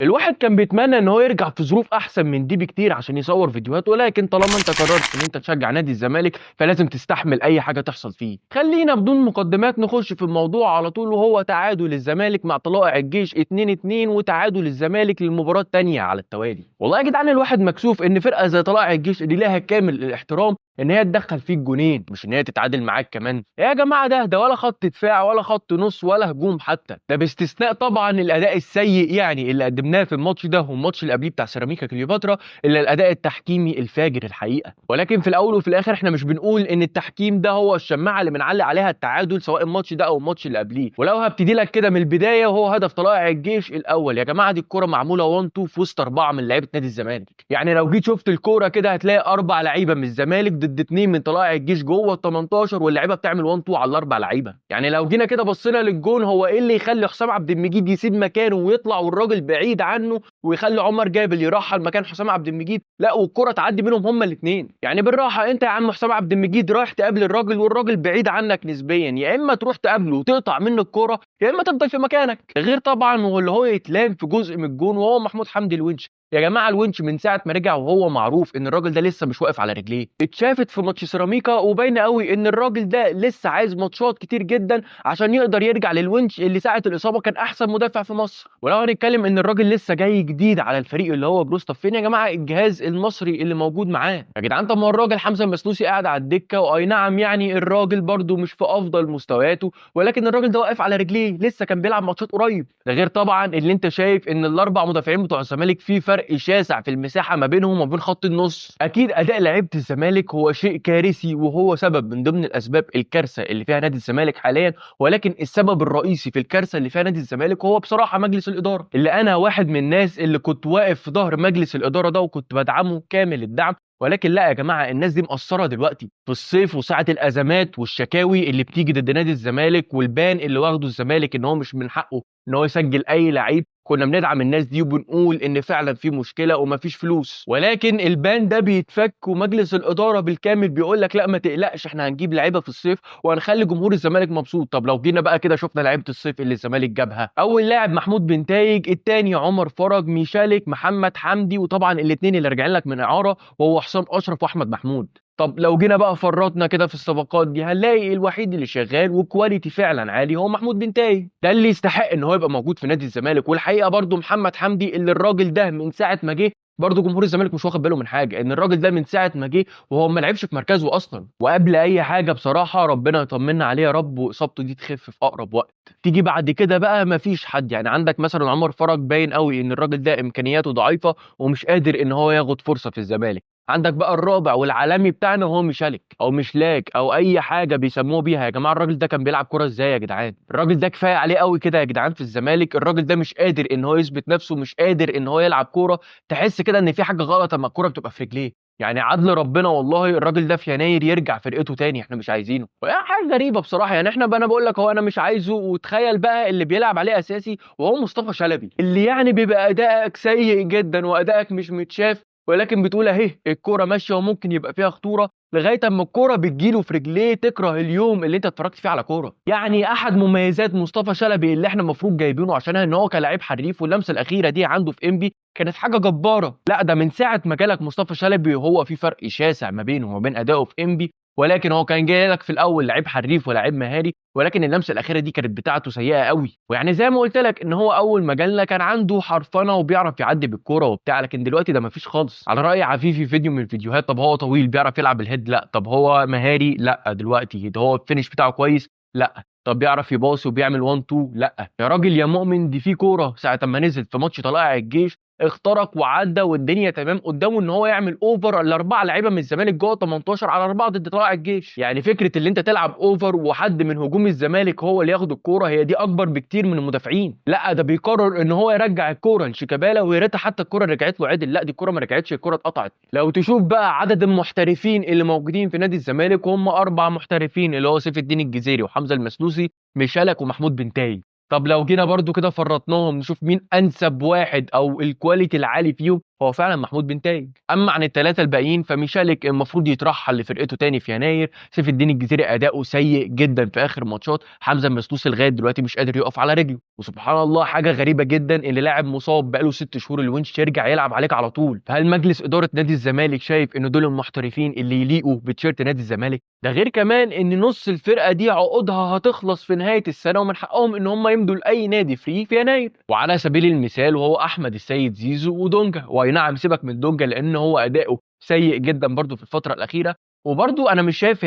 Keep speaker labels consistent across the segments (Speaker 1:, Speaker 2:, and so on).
Speaker 1: الواحد كان بيتمنى ان هو يرجع في ظروف احسن من دي بكتير عشان يصور فيديوهات، ولكن طالما انت قررت ان انت تشجع نادي الزمالك فلازم تستحمل اي حاجه تحصل فيه. خلينا بدون مقدمات نخش في الموضوع على طول، وهو تعادل الزمالك مع طلائع الجيش 2-2، وتعادل الزمالك للمباراه الثانيه على التوالي. والله يا جدعان الواحد مكسوف ان فرقه زي طلائع الجيش اللي لها كامل الاحترام ان هي تدخل فيك جونين، مش ان هي تتعادل معاك كمان. يا جماعه ده ولا خط دفاع ولا خط نص ولا هجوم حتى، ده باستثناء طبعا الاداء السيء يعني اللي قدمناه في الماتش ده والماتش اللي قبليه بتاع سيراميكا كليوباترا، الا الاداء التحكيمي الفاجر الحقيقه. ولكن في الاول وفي الاخر احنا مش بنقول ان التحكيم ده هو الشماعه اللي بنعلق عليها التعادل سواء الماتش ده او الماتش اللي قبليه. ولو هبتدي لك كده من البدايه، وهو هدف طلائع الجيش الاول يا جماعه، دي الكره معموله 1 2 في وسط اربعه من لعيبه نادي الزمالك. يعني لو جيت شفت الكوره كده هتلاقي اربع لعيبه من الزمالك ضد اثنين من طلائع الجيش جوه ال 18، واللعيبه بتعمل 1 2 على الاربع لعيبه. يعني لو جينا كده بصينا للجون، هو ايه اللي يخلي حسام عبد المجيد يسيب مكانه ويطلع والراجل بعيد عنه، ويخلي عمر جابر يرحل مكان حسام عبد المجيد؟ لا، والكره تعدي بينهم هما الاثنين. يعني بالراحه، انت يا عم حسام عبد المجيد رايح تقابل الراجل والراجل بعيد عنك نسبيا، يا اما تروح تقابله وتقطع منه الكوره، يا اما تفضل في مكانك. غير طبعا واللي هو يتلام في جزء من الجون وهو محمود حمدي الونش. يا جماعه الونش من ساعه ما رجع وهو معروف ان الراجل ده لسه مش واقف على رجليه. اتشافت في ماتش سيراميكا وباينه قوي ان الراجل ده لسه عايز ماتشات كتير جدا عشان يقدر يرجع للونش اللي ساعه الاصابه كان احسن مدافع في مصر. ولو هنتكلم ان الراجل لسه جاي جديد على الفريق اللي هو جروس، طب فين يا جماعه الجهاز المصري اللي موجود معاه يا جدعان؟ طب ما الراجل حمزه المسلوسي قاعد على الدكه، واي نعم يعني الراجل برده مش في افضل مستوياته، ولكن الراجل ده واقف على رجليه، لسه كان بيلعب ماتشات قريب. ده غير طبعا اللي انت شايف ان الاربع مدافعين بتوع الزمالك في فرق شاسع في المساحه ما بينهم وما بين خط النص. اكيد اداء لعيبه الزمالك هو شيء كارثي، وهو سبب من ضمن الاسباب الكارثه اللي فيها نادي الزمالك حاليا. ولكن السبب الرئيسي في الكارثه اللي فيها نادي الزمالك هو بصراحه مجلس الاداره، اللي انا واحد من الناس اللي كنت واقف في ظهر مجلس الاداره ده وكنت بدعمه كامل الدعم. ولكن لا يا جماعه، الناس دي مقصره دلوقتي في الصيف وساعه الازمات والشكاوي اللي بتيجي ضد نادي الزمالك، والبان اللي واخده الزمالك ان هو مش من حقه ان هو يسجل اي لعيب. كنا بندعم الناس دي وبنقول ان فعلا في مشكله ومفيش فلوس، ولكن البان ده بيتفك ومجلس الاداره بالكامل بيقول لك لا ما تقلقش، احنا هنجيب لعيبه في الصيف وهنخلي جمهور الزمالك مبسوط. طب لو جينا بقى كده شفنا لعيبه الصيف اللي الزمالك جابها، اول لاعب محمود بنتايج، الثاني عمر فرج، ميشالك، محمد حمدي، وطبعا الاثنين اللي راجعين لك من اعاره وهو حسام اشرف واحمد محمود. طب لو جينا بقى فرطنا كده في الصفقات دي، هنلاقي الوحيد اللي شغال وكواليتي فعلا عالي هو محمود بنتايج، ده اللي يستحق ان هو يبقى موجود في نادي الزمالك. والحقيقه برضو محمد حمدي، اللي الراجل ده من ساعه ما جه برضه جمهور الزمالك مش واخد باله من حاجه، ان الراجل ده من ساعه ما جه وهو ما لعبش في مركزه اصلا. وقبل اي حاجه بصراحه ربنا يطمنا عليه يا رب واصابته دي تخف في اقرب وقت. تيجي بعد كده بقى ما فيش حد، يعني عندك مثلا عمر فرج باين قوي ان الراجل ده امكانياته ضعيفه ومش قادر ان هو ياخد فرصه في الزمالك. عندك بقى الرابع والعالمي بتاعنا هو ميشالك او مشلاك او اي حاجه بيسموه بيها. يا جماعه الراجل ده كان بيلعب كوره ازاي يا جدعان؟ الراجل ده كفايه عليه قوي كده يا جدعان في الزمالك. الراجل ده مش قادر ان هو يثبت نفسه، مش قادر ان هو يلعب كوره. تحس كده ان في حاجه غلط اما الكوره بتبقى في رجليه. يعني عدل ربنا والله الراجل ده في يناير يرجع فرقته تاني، احنا مش عايزينه. حاجه غريبه بصراحه. يعني انا بقول لك هو انا مش عايزه، وتخيل بقى اللي بيلعب عليه اساسي وهو مصطفى شلبي، اللي يعني بيبقى ادائك سيء جدا وادائك مش متشاف، ولكن بتقول اهي الكوره ماشيه وممكن يبقى فيها خطوره، لغايه اما الكوره بتجيله في رجليه تكره اليوم اللي انت اتفرجت فيه على كوره. يعني احد مميزات مصطفى شلبي اللي احنا المفروض جايبينه عشانها ان هو كلاعب حريف، واللمسه الاخيره دي عنده في انبي كانت حاجه جباره. لا ده من ساعه ما جالك مصطفى شلبي وهو في فرق شاسع ما بينه وما بين ادائه في انبي. ولكن هو كان جاي لك في الاول لعيب حريف ولاعيب مهاري، ولكن اللمسه الاخيره دي كانت بتاعته سيئه قوي. ويعني زي ما قلت لك ان هو اول ما جالنا كان عنده حرفنه وبيعرف يعدي بالكوره وبتاع، لكن دلوقتي ده مفيش خالص. على راي عفيفي في فيديو من الفيديوهات، طب هو طويل بيعرف يلعب الهيد؟ لا. طب هو مهاري؟ لا. دلوقتي ده هو الفينش بتاعه كويس؟ لا. طب بيعرف يباصي وبيعمل 1 2؟ لا يا راجل يا مؤمن، دي في كوره ساعه ما نزل في ماتش طلائع الجيش اخترق وعدى والدنيا تمام قدامه ان هو يعمل اوفر الاربعه لعيبه من الزمالك جوه 18 على 4 ضد طلائع الجيش. يعني فكره اللي انت تلعب اوفر وحد من هجوم الزمالك هو اللي ياخد الكوره، هي دي اكبر بكتير من المدافعين. لا ده بيقرر ان هو يرجع الكوره لشيكابالا، ويا ريتها حتى الكوره رجعت له عدل. لا دي الكوره ما رجعتش، الكوره اتقطعت. لو تشوف بقى عدد المحترفين اللي موجودين في نادي الزمالك، هم 4 محترفين اللي هو سيف الدين الجزيري وحمزه المسلوسي ميشالك ومحمود بنتايج. طب لو جينا برضو كده فرطناهم نشوف مين انسب واحد او الكواليتي العالي فيهم، هو فعلا محمود بنتايج. اما عن الثلاثه الباقيين فميشالك المفروض يترحل لفرقته تاني في يناير، سيف الدين الجزيري اداؤه سيء جدا في اخر ماتشات، حمزه المسلوسي لغايه دلوقتي مش قادر يقف على رجله، وسبحان الله حاجه غريبه جدا ان لاعب مصاب بقاله 6 شهور الونش يرجع يلعب عليك على طول. فهل مجلس اداره نادي الزمالك شايف ان دول المحترفين اللي يليقوا بتيشيرت نادي الزمالك؟ ده غير كمان ان نص الفرقه دي عقودها هتخلص في نهايه السنه، ومن حقهم ان هم يمضوا لاي نادي فري في يناير. وعلى سبيل المثال وهو احمد السيد زيزو ودونجا، واي نعم سيبك من دونجا لان هو اداؤه سيء جدا برده في الفتره الاخيره، وبرده انا مش شايف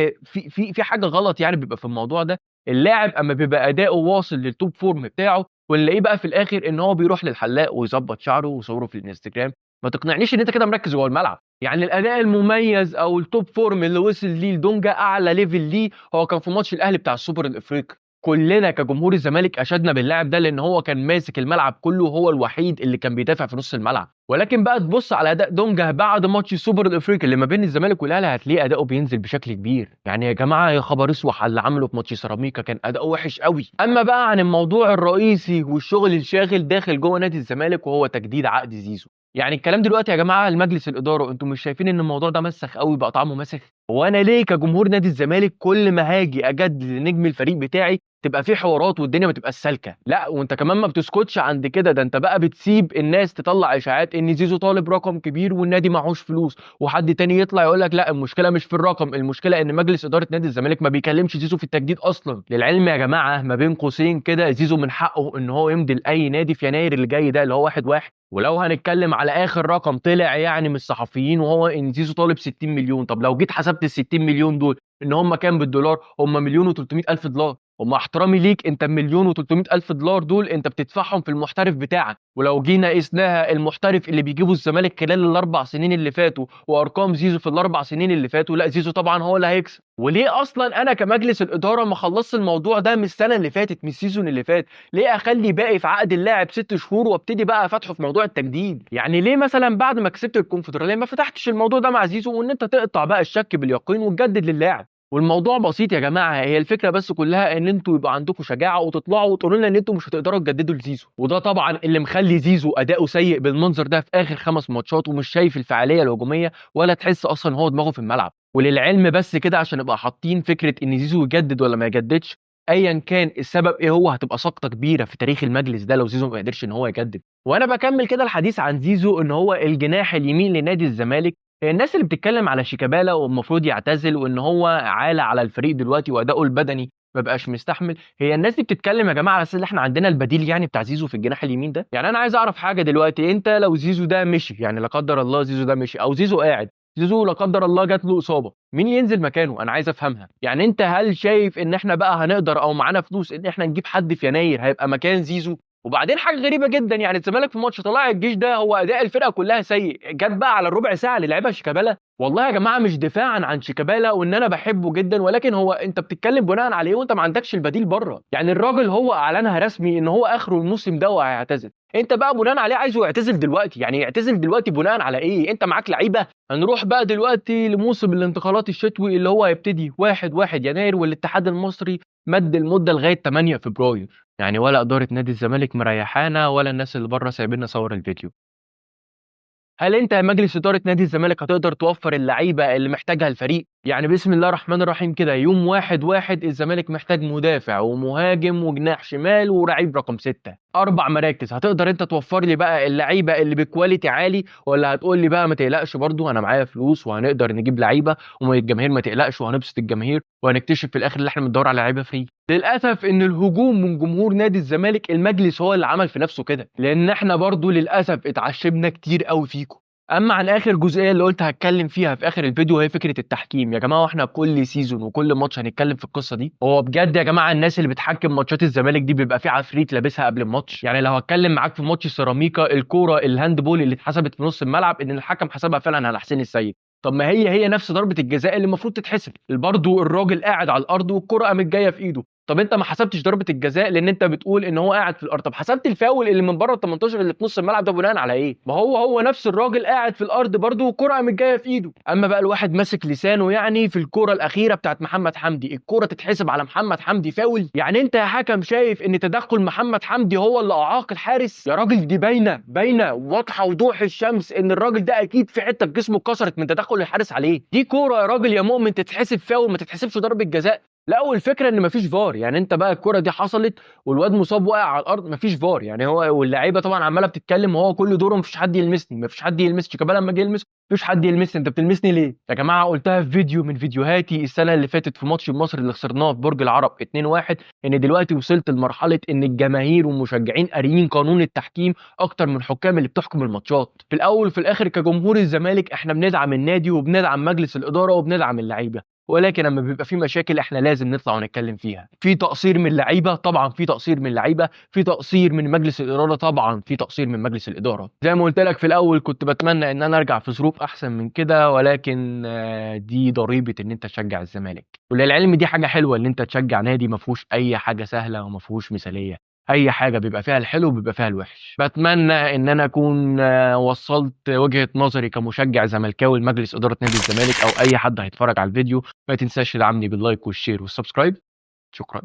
Speaker 1: في حاجه غلط يعني بيبقى في الموضوع ده. اللاعب اما بيبقى اداؤه واصل للتوب فورم بتاعه ونلاقيه بقى في الاخر ان هو بيروح للحلاق ويظبط شعره وصوره في الانستجرام، ما تقنعنيش ان انت كده مركز جوه الملعب. يعني الاداء المميز او التوب فورم اللي وصل ليه لدونجا اعلى ليفل ليه هو كان في ماتش الاهلي بتاع السوبر الافريقي. كلنا كجمهور الزمالك اشدنا باللاعب ده لان هو كان ماسك الملعب كله وهو الوحيد اللي كان بيدافع في نص الملعب. ولكن بقى تبص على اداء دونجا بعد ماتش السوبر الافريقي اللي ما بين الزمالك والاهلي هتلاقيه اداؤه بينزل بشكل كبير. يعني يا جماعه يا خبر اسوح على اللي عمله في ماتش سيراميكا، كان اداؤه وحش قوي. اما بقى عن الموضوع الرئيسي والشغل الشاغل داخل جوه نادي الزمالك وهو تجديد عقد زيزو، يعني الكلام دلوقتي يا جماعه لمجلس الاداره، انتم مش شايفين ان الموضوع ده مسخ قوي بقى طعمه مسخ؟ هو انا ليه كجمهور نادي الزمالك كل ما هاجي اجدد لنجم الفريق بتاعي تبقى في حوارات والدنيا ما تبقاش سالكه؟ لا وانت كمان ما بتسكتش عند كده، ده انت بقى بتسيب الناس تطلع اشاعات ان زيزو طالب رقم كبير والنادي معهوش فلوس، وحد تاني يطلع يقول لك لا المشكله مش في الرقم، المشكله ان مجلس اداره نادي الزمالك ما بيكلمش زيزو في التجديد اصلا. للعلم يا جماعه ما بين قوسين كده زيزو من حقه ان هو يمضي لاي نادي في يناير اللي جاي ده اللي هو 1/1. ولو هنتكلم على اخر رقم طلع يعني من الصحفيين وهو ان زيزو طالب 60 مليون، طب لو جيت حسبت ال 60 مليون دول ان هم كام بالدولار؟ هم مليون و300 الف دولار. ومع احترامي ليك انت مليون و300 الف دولار دول انت بتدفعهم في المحترف بتاعك، ولو جينا قسناها المحترف اللي بيجيبه الزمالك خلال الاربع سنين اللي فاتوا وارقام زيزو في الاربع سنين اللي فاتوا، لا زيزو طبعا هو اللي هيكسب. وليه اصلا انا كمجلس الاداره ما خلصت الموضوع ده من السنه اللي فاتت من السيزون اللي فات؟ ليه اخلي باقي في عقد اللاعب 6 شهور وابتدي بقى فاتحه في موضوع التجديد؟ يعني ليه مثلا بعد ما كسبت الكونفدراليه ما فتحتش الموضوع ده مع زيزو وان انت تقطع بقى الشك باليقين وتجدد للاعب؟ والموضوع بسيط يا جماعه، هي الفكره بس كلها ان انتوا يبقى عندكم شجاعه وتطلعوا وتقولوا لنا ان انتوا مش هتقدروا تجددوا لزيزو، وده طبعا اللي مخلي زيزو اداؤه سيء بالمنظر ده في اخر 5 ماتشات، ومش شايف الفعاليه الهجوميه ولا تحس اصلا هو دماغه في الملعب. وللعلم بس كده عشان نبقى حاطين فكره ان زيزو يجدد ولا ما يجددش، ايا كان السبب ايه هو هتبقى سقطه كبيره في تاريخ المجلس ده لو زيزو ما قدرش ان هو يجدد. وانا بكمل كده الحديث عن زيزو ان هو الجناح اليمين لنادي الزمالك. هي الناس اللي بتتكلم على شيكابالا والمفروض يعتزل وان هو عالة على الفريق دلوقتي واداؤه البدني ما بقاش مستحمل، هي الناس دي بتتكلم يا جماعه على اساس ان احنا عندنا البديل يعني بتاع زيزو في الجناح اليمين ده. يعني انا عايز اعرف حاجه دلوقتي، انت لو زيزو ده مشي يعني لا قدر الله زيزو ده مشي او زيزو قاعد، زيزو لا قدر الله جات له اصابه، مين ينزل مكانه؟ انا عايز افهمها. يعني انت هل شايف ان احنا بقى هنقدر او معانا فلوس ان احنا نجيب حد في يناير هيبقى مكان زيزو؟ وبعدين حاجه غريبه جدا، يعني الزمالك في ماتش طلائع الجيش ده هو اداء الفرقه كلها سيء، جت بقى على الربع ساعه اللي لعبها شيكابالا. والله يا جماعه مش دفاعا عن شيكابالا وان انا بحبه جدا، ولكن هو انت بتتكلم بناء عليه وانت ما عندكش البديل بره. يعني الراجل هو اعلنها رسمي ان هو اخره الموسم ده وهيعتزل، انت بقى بناء عليه عايزه يعتزل دلوقتي؟ يعني يعتزل دلوقتي بناء على ايه؟ انت معاك لعيبه؟ هنروح بقى دلوقتي لموسم الانتقالات الشتوي اللي هو هيبتدي 1 يناير والاتحاد المصري مد المده لغايه 8 فبراير، يعني ولا اداره نادي الزمالك مريحانا ولا الناس اللي بره سايبيننا صور الفيديو. هل انت يا مجلس اداره نادي الزمالك هتقدر توفر اللعيبه اللي محتاجها الفريق؟ يعني بسم الله الرحمن الرحيم كده يوم 1/1 الزمالك محتاج مدافع ومهاجم وجناح شمال ولعيب رقم 6، 4 مراكز. هتقدر انت توفر لي بقى اللعيبه اللي بكواليتي عالي، ولا هتقول لي بقى ما تقلقش برضو انا معايا فلوس وهنقدر نجيب لعيبه والجماهير ما تقلقش وهنبسط الجماهير وهنكتشف في الاخر ان احنا بندور على لعيبه فري؟ للاسف ان الهجوم من جمهور نادي الزمالك المجلس هو اللي عمل في نفسه كده، لان احنا برضو للاسف اتعشمنا كتير قوي فيكم. اما عن اخر جزئيه اللي قلت هتكلم فيها في اخر الفيديو هي فكره التحكيم. يا جماعه واحنا كل سيزون وكل ماتش هنتكلم في القصه دي؟ هو بجد يا جماعه الناس اللي بتحكم ماتشات الزمالك دي بيبقى في عفريت لابسها قبل الماتش. يعني لو هتكلم معاك في ماتش سيراميكا الكوره الهاند بول اللي اتحسبت في نص الملعب ان الحكم حسبها فعلا على حسين السيد، طب ما هي نفس ضربه الجزاء اللي المفروض تتحسب برضه، الراجل قاعد على الارض والكره قامت جايه في ايده، طب انت ما حسبتش ضربه الجزاء لان انت بتقول ان هو قاعد في الارض، طب حسبت الفاول اللي من بره ال 18 اللي في نص الملعب ده بناء على ايه؟ ما هو نفس الراجل قاعد في الارض برده والكره قامت جايه في ايده. اما بقى الواحد ماسك لسانه يعني في الكره الاخيره بتاعت محمد حمدي، الكره تتحسب على محمد حمدي فاول؟ يعني انت يا حكم شايف ان تدخل محمد حمدي هو اللي اعاق الحارس؟ يا راجل دي باينه واضحه وضوح الشمس ان الراجل ده اكيد في حته في جسمه اتكسرت من تدخل الحارس عليه. دي كوره يا راجل يا مؤمن تتحسب فاول ما تتحسبش ضربه جزاء. لا والفكره ان مفيش فار، يعني انت بقى الكره دي حصلت والواد مصاب واقع على الارض مفيش فار، يعني هو واللعيبه طبعا عماله بتتكلم وهو كل دوره مفيش حد يلمسني، مفيش حد يلمس شيكابالا لما جه يلمس مفيش حد يلمسني، انت بتلمسني ليه يا جماعه؟ قلتها في فيديو من فيديوهاتي السنه اللي فاتت في ماتش مصر اللي خسرناه في برج العرب 2-1، ان دلوقتي وصلت لمرحله ان الجماهير والمشجعين قاريين قانون التحكيم اكتر من الحكام اللي بتحكم الماتشات. في الاول وفي الاخر كجمهور الزمالك احنا بندعم النادي وبندعم مجلس الاداره وبندعم اللعيبه، ولكن لما بيبقى في مشاكل احنا لازم نطلع ونتكلم فيها. في تقصير من اللعيبه طبعا، في تقصير من اللعيبه، في تقصير من مجلس الاداره طبعا، في تقصير من مجلس الاداره. زي ما قلت لك في الاول كنت بتمنى ان انا ارجع في ظروف احسن من كده، ولكن دي ضريبه ان انت تشجع الزمالك. وللعلم دي حاجه حلوه ان انت تشجع نادي ما فيهوش اي حاجه سهله وما فيهوش مثاليه، اي حاجه بيبقى فيها الحلو وبيبقى فيها الوحش. بتمنى ان انا اكون وصلت وجهة نظري كمشجع زملكاوي لمجلس اداره نادي الزمالك او اي حد هيتفرج على الفيديو. ما تنساش تدعمني باللايك والشير والسبسكرايب. شكرا.